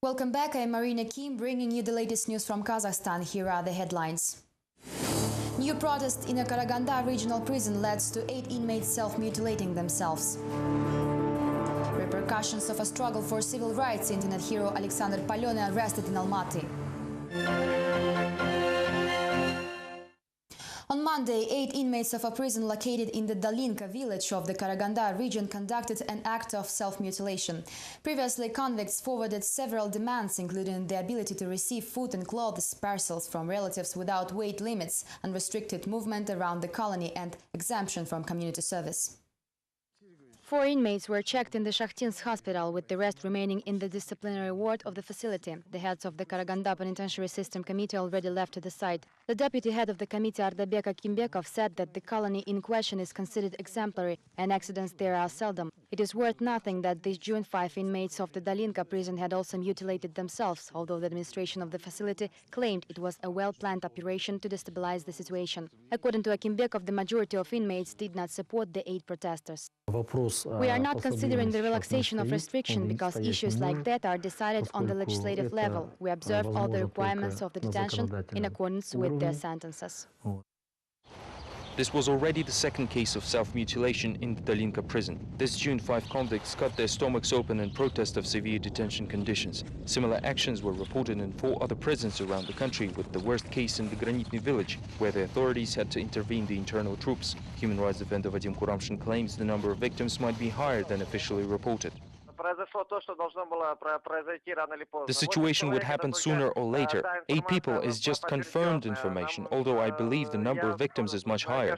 Welcome back, I'm Marina Kim, bringing you the latest news from Kazakhstan. Here are the headlines. New protest in a Karaganda regional prison led to 8 inmates self-mutilating themselves. Repercussions of a struggle for civil rights. Internet hero Alexander Palyony arrested in Almaty. On Monday, 8 inmates of a prison located in the Dalinka village of the Karaganda region conducted an act of self-mutilation. Previously, convicts forwarded several demands, including the ability to receive food and clothes parcels from relatives without weight limits, unrestricted movement around the colony, and exemption from community service. 4 inmates were checked in the Shakhtinsk hospital, with the rest remaining in the disciplinary ward of the facility. The heads of the Karaganda Penitentiary System Committee already left the site. The deputy head of the committee, Ardabek Akimbekov, said that the colony in question is considered exemplary and accidents there are seldom. It is worth noting that this June 5 inmates of the Dalinka prison had also mutilated themselves, although the administration of the facility claimed it was a well-planned operation to destabilize the situation. According to Akimbekov, the majority of inmates did not support the 8 protesters. We are not considering the relaxation of restriction because issues like that are decided on the legislative level. We observe all the requirements of the detention in accordance with their sentences. This was already the second case of self-mutilation in the Dalinka prison. This June, 5 convicts cut their stomachs open in protest of severe detention conditions. Similar actions were reported in 4 other prisons around the country, with the worst case in the Granitny village, where the authorities had to intervene the internal troops. Human rights defender Vadim Kuramshin claims the number of victims might be higher than officially reported. The situation would happen sooner or later. 8 people is just confirmed information, although I believe the number of victims is much higher.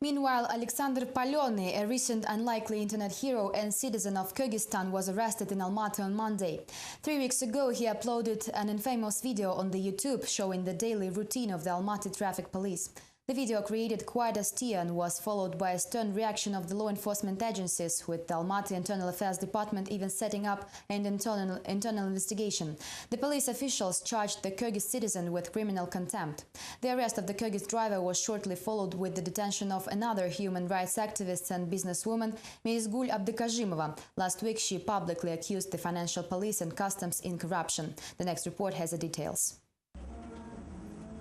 Meanwhile, Alexander Palyony, a recent unlikely internet hero and citizen of Kyrgyzstan, was arrested in Almaty on Monday. 3 weeks ago, he uploaded an infamous video on the YouTube showing the daily routine of the Almaty traffic police. The video created quite a stir and was followed by a stern reaction of the law enforcement agencies, with the Almaty Internal Affairs Department even setting up an internal investigation. The police officials charged the Kyrgyz citizen with criminal contempt. The arrest of the Kyrgyz driver was shortly followed with the detention of another human rights activist and businesswoman, Meizgul Abdykazhimova. Last week, she publicly accused the financial police and customs in corruption. The next report has the details.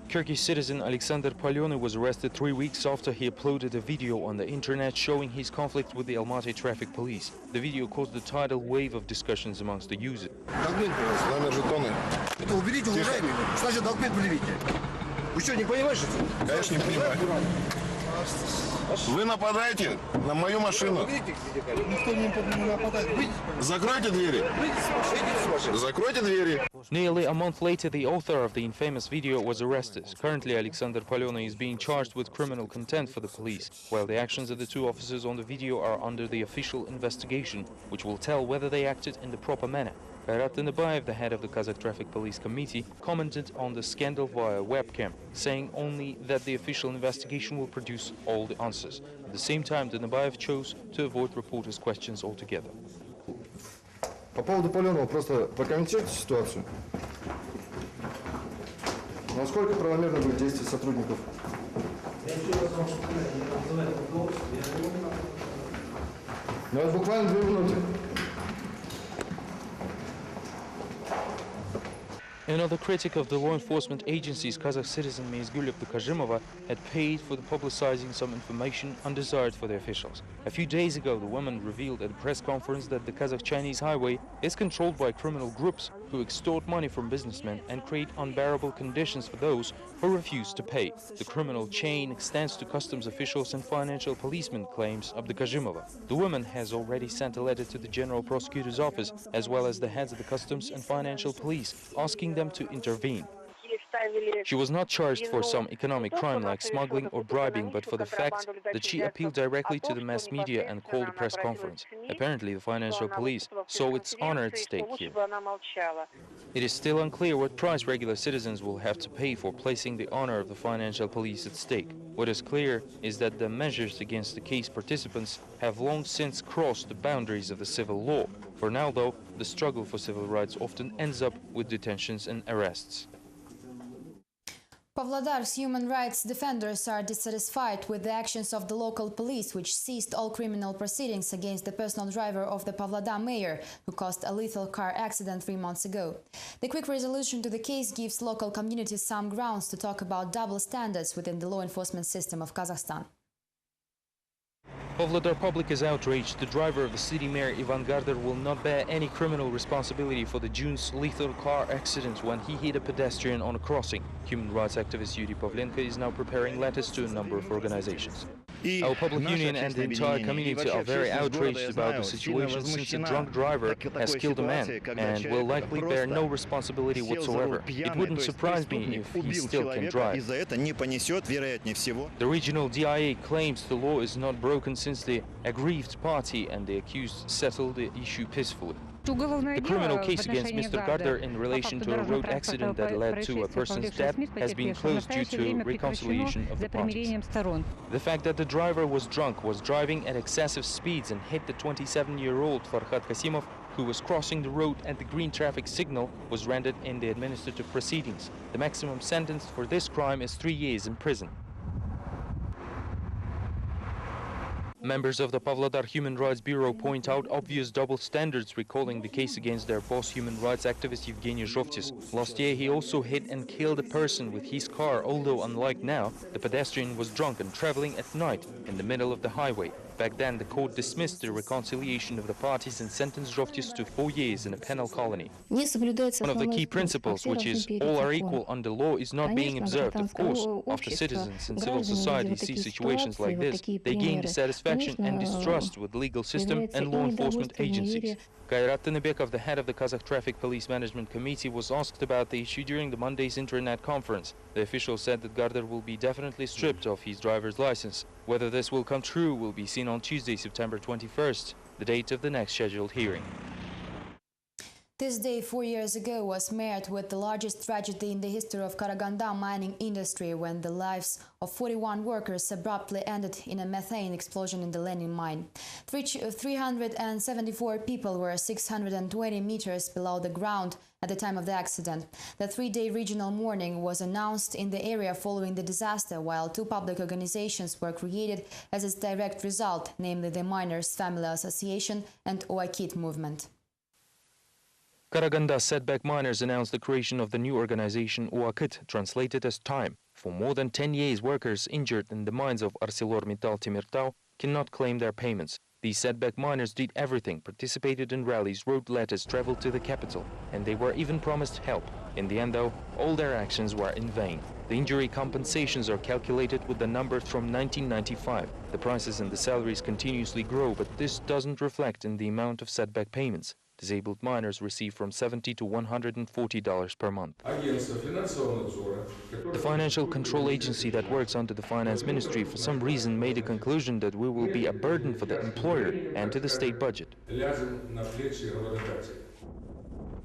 Kyrgyz citizen Alexander Palyony was arrested 3 weeks after he uploaded a video on the internet showing his conflict with the Almaty traffic police. The video caused a tidal wave of discussions amongst the users. Вы нападаете на мою машину. Закройте двери. Закройте двери. Nearly a month later, the author of the infamous video was arrested. Currently, Alexander Palyony is being charged with criminal contempt for the police, while the actions of the 2 officers on the video are under the official investigation, which will tell whether they acted in the proper manner. Kairat Nabayev, the head of the Kazakh Traffic Police Committee, commented on the scandal via webcam, saying only that the official investigation will produce all the answers. At the same time, Nabayev chose to avoid reporters' questions altogether. По поводу Паленова просто прокомментируйте ситуацию. Насколько правомерно были действия сотрудников? Ну, это буквально 2 минуты. Another critic of the law enforcement agencies, Kazakh citizen Meizgul Abdykazhimova, had paid for the publicizing some information undesired for the officials. A few days ago, the woman revealed at a press conference that the Kazakh-Chinese highway is controlled by criminal groups who extort money from businessmen and create unbearable conditions for those who refuse to pay. The criminal chain extends to customs officials and financial policemen, claims Abdykazhimova. The woman has already sent a letter to the General Prosecutor's Office, as well as the heads of the customs and financial police, asking them to intervene. She was not charged for some economic crime like smuggling or bribing, but for the fact that she appealed directly to the mass media and called a press conference. Apparently, the financial police saw its honor at stake here. It is still unclear what price regular citizens will have to pay for placing the honor of the financial police at stake. What is clear is that the measures against the case participants have long since crossed the boundaries of the civil law. For now, though, the struggle for civil rights often ends up with detentions and arrests. Pavlodar's human rights defenders are dissatisfied with the actions of the local police, which seized all criminal proceedings against the personal driver of the Pavlodar mayor, who caused a lethal car accident 3 months ago. The quick resolution to the case gives local communities some grounds to talk about double standards within the law enforcement system of Kazakhstan. Pavlodar public is outraged. The driver of the city mayor Ivan Garder will not bear any criminal responsibility for the June's lethal car accident when he hit a pedestrian on a crossing. Human rights activist Yuri Pavlenko is now preparing letters to a number of organizations. Our public union and the entire community are very outraged about the situation, since a drunk driver has killed a man and will likely bear no responsibility whatsoever. It wouldn't surprise me if he still can drive. The regional DIA claims the law is not broken since the aggrieved party and the accused settled the issue peacefully. The criminal case against Mr. Garder in relation to a road accident that led to a person's death has been closed due to reconciliation of the parties. The fact that the driver was drunk, was driving at excessive speeds and hit the 27-year-old Farhad Kasimov, who was crossing the road at the green traffic signal, was rendered in the administrative proceedings. The maximum sentence for this crime is 3 years in prison. Members of the Pavlodar Human Rights Bureau point out obvious double standards, recalling the case against their boss, human rights activist Evgeny Zhovtis. Last year, he also hit and killed a person with his car, although unlike now, the pedestrian was drunk and traveling at night in the middle of the highway. Back then, the court dismissed the reconciliation of the parties and sentenced Zhovtis to 4 years in a penal colony. One of the key principles, which is all are equal under law, is not being observed. Of course, after citizens and civil society see situations like this, they gain dissatisfaction and distrust with the legal system and law enforcement agencies. Kairat Tanebekov, the head of the Kazakh Traffic Police Management Committee, was asked about the issue during the Monday's internet conference. The official said that Garder will be definitely stripped of his driver's license. Whether this will come true will be seen on Tuesday, September 21st, the date of the next scheduled hearing. This day 4 years ago was marred with the largest tragedy in the history of Karaganda mining industry, when the lives of 41 workers abruptly ended in a methane explosion in the Lenin mine. 374 people were 620 meters below the ground at the time of the accident. The 3-day regional mourning was announced in the area following the disaster, while 2 public organizations were created as its direct result, namely the Miners' Family Association and OAKIT movement. Karaganda setback miners announced the creation of the new organization OAKIT, translated as Time. For more than 10 years, workers injured in the mines of ArcelorMittal Temirtau cannot claim their payments. These setback miners did everything, participated in rallies, wrote letters, traveled to the capital, and they were even promised help. In the end, though, all their actions were in vain. The injury compensations are calculated with the numbers from 1995. The prices and the salaries continuously grow, but this doesn't reflect in the amount of setback payments. Disabled miners receive from $70 to $140 per month. The financial control agency that works under the finance ministry for some reason made a conclusion that we will be a burden for the employer and to the state budget.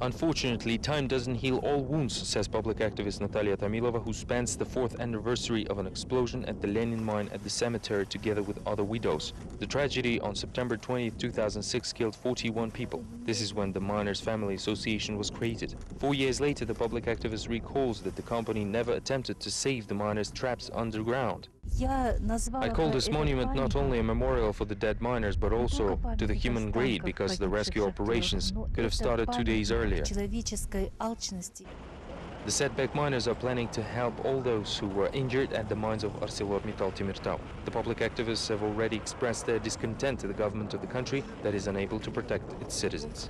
Unfortunately, time doesn't heal all wounds, says public activist Natalia Tamilova, who spends the 4th anniversary of an explosion at the Lenin mine at the cemetery together with other widows. The tragedy on September 20, 2006 killed 41 people. This is when the Miners' Family Association was created. 4 years later, the public activist recalls that the company never attempted to save the miners trapped underground. I call this monument not only a memorial for the dead miners, but also to the human greed, because the rescue operations could have started 2 days earlier. The setback miners are planning to help all those who were injured at the mines of ArcelorMittal Temirtau. The public activists have already expressed their discontent to the government of the country that is unable to protect its citizens.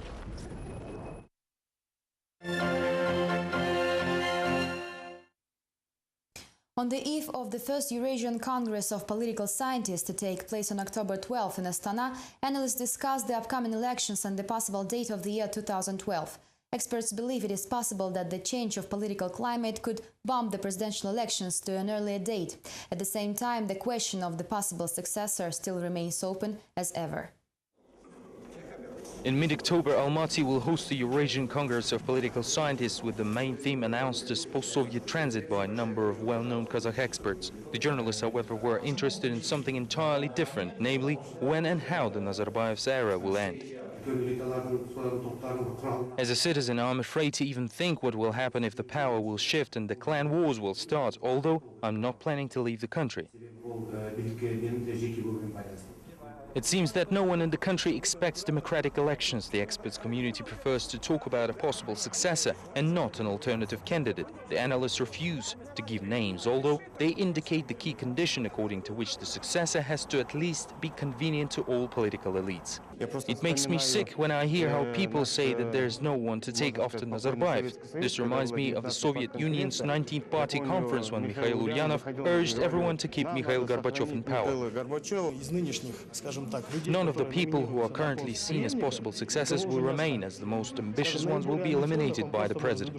On the eve of the first Eurasian Congress of Political Scientists to take place on October 12 in Astana, analysts discussed the upcoming elections and the possible date of the year 2012. Experts believe it is possible that the change of political climate could bump the presidential elections to an earlier date. At the same time, the question of the possible successor still remains open as ever. In mid-October, Almaty will host the Eurasian Congress of Political Scientists, with the main theme announced as post-Soviet transit by a number of well-known Kazakh experts. The journalists, however, were interested in something entirely different, namely when and how the Nazarbayev's era will end. As a citizen, I'm afraid to even think what will happen if the power will shift and the clan wars will start, although I'm not planning to leave the country. It seems that no one in the country expects democratic elections. The experts community prefers to talk about a possible successor and not an alternative candidate. The analysts refuse to give names, although they indicate the key condition according to which the successor has to at least be convenient to all political elites. It makes me sick when I hear how people say that there's no one to take after Nazarbayev. This reminds me of the Soviet Union's 19th Party Conference when Mikhail Ulyanov urged everyone to keep Mikhail Gorbachev in power. None of the people who are currently seen as possible successors will remain, as the most ambitious ones will be eliminated by the president.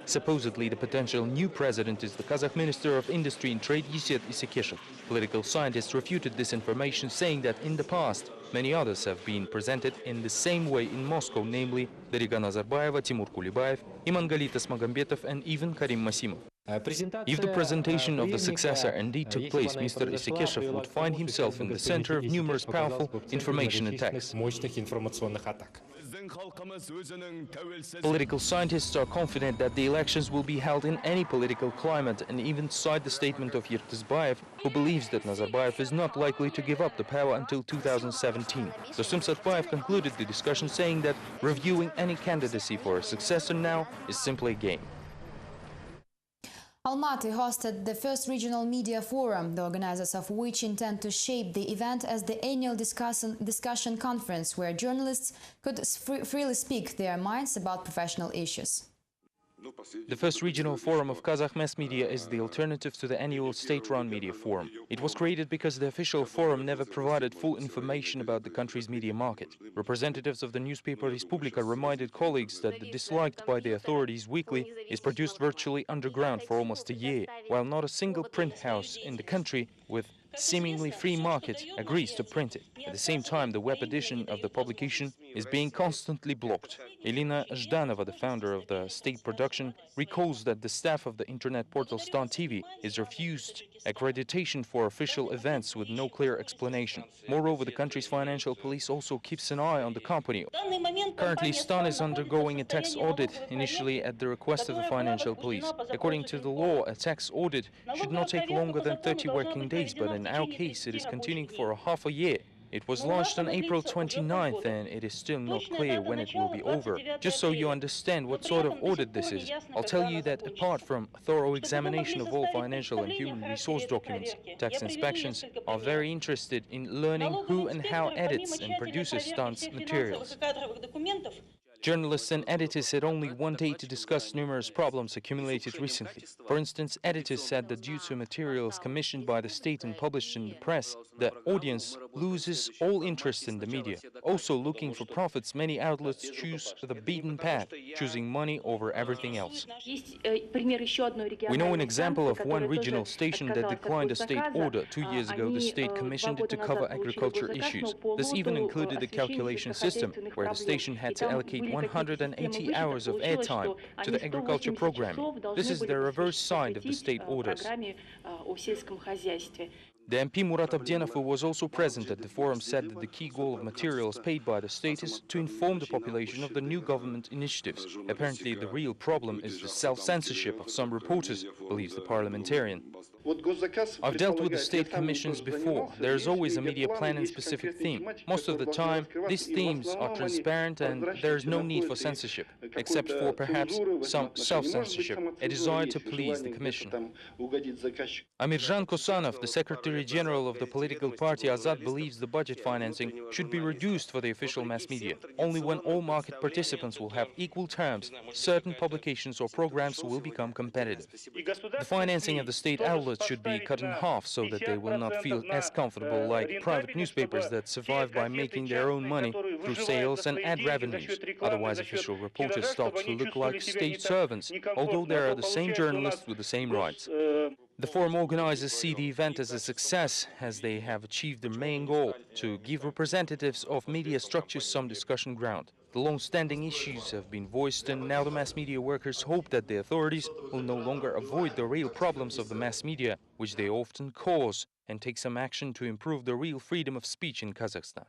Supposedly, the potential new president is the Kazakh Minister of Industry and Trade Yusef Isekeshev. Political scientists refuted this information, saying that in the past, many others have been presented in the same way in Moscow, namely Dariga Nazarbayeva, Timur Kulibayev, Imangalitas Magambetov, and even Karim Masimov. If the presentation of the successor indeed took place, Mr. Isekeshev would find himself in the center of numerous powerful information attacks. Political scientists are confident that the elections will be held in any political climate, and even cite the statement of Yiltizbayev, who believes that Nazarbayev is not likely to give up the power until 2017. Dostum Satbayev concluded the discussion saying that reviewing any candidacy for a successor now is simply a game. Almaty hosted the first regional media forum, the organizers of which intend to shape the event as the annual discussion conference where journalists could freely speak their minds about professional issues. The first regional forum of Kazakh mass media is the alternative to the annual state-run media forum. It was created because the official forum never provided full information about the country's media market. Representatives of the newspaper Respublika reminded colleagues that the disliked by the authorities weekly is produced virtually underground for almost a year, while not a single print house in the country with seemingly free market agrees to print it. At the same time, the web edition of the publication is being constantly blocked. Elina Zhdanova, the founder of the state production, recalls that the staff of the internet portal Stan TV is refused accreditation for official events with no clear explanation. Moreover, the country's financial police also keeps an eye on the company. Currently, Stan is undergoing a tax audit, initially at the request of the financial police. According to the law, a tax audit should not take longer than 30 working days, but in our case, it is continuing for half a year. It was launched on April 29th, and it is still not clear when it will be over. Just so you understand what sort of audit this is, I'll tell you that apart from thorough examination of all financial and human resource documents, tax inspections are very interested in learning who and how edits and produces Stan's materials. Journalists and editors had only one day to discuss numerous problems accumulated recently. For instance, editors said that due to materials commissioned by the state and published in the press, the audience loses all interest in the media. Also, looking for profits, many outlets choose the beaten path, choosing money over everything else. We know an example of one regional station that declined a state order. 2 years ago, the state commissioned it to cover agriculture issues. This even included a calculation system, where the station had to allocate 180 hours of airtime to the agriculture programming. This is the reverse side of the state orders. The MP Murat Abdenov, who was also present at the forum, said that the key goal of materials paid by the state is to inform the population of the new government initiatives. Apparently, the real problem is the self-censorship of some reporters, believes the parliamentarian. I've dealt with the state commissions before. There's always a media plan and specific theme. Most of the time, these themes are transparent and there is no need for censorship, except for perhaps some self-censorship, a desire to please the commission. Amirjan Kosanov, the Secretary General of the political party Azad, believes the budget financing should be reduced for the official mass media. Only when all market participants will have equal terms, certain publications or programs will become competitive. The financing of the state outlets should be cut in half so that they will not feel as comfortable like private newspapers that survive by making their own money through sales and ad revenues. Otherwise, official reporters start to look like state servants, although they are the same journalists with the same rights. The forum organizers see the event as a success, as they have achieved their main goal, to give representatives of media structures some discussion ground. The long-standing issues have been voiced, and now the mass media workers hope that the authorities will no longer avoid the real problems of the mass media, which they often cause, and take some action to improve the real freedom of speech in Kazakhstan.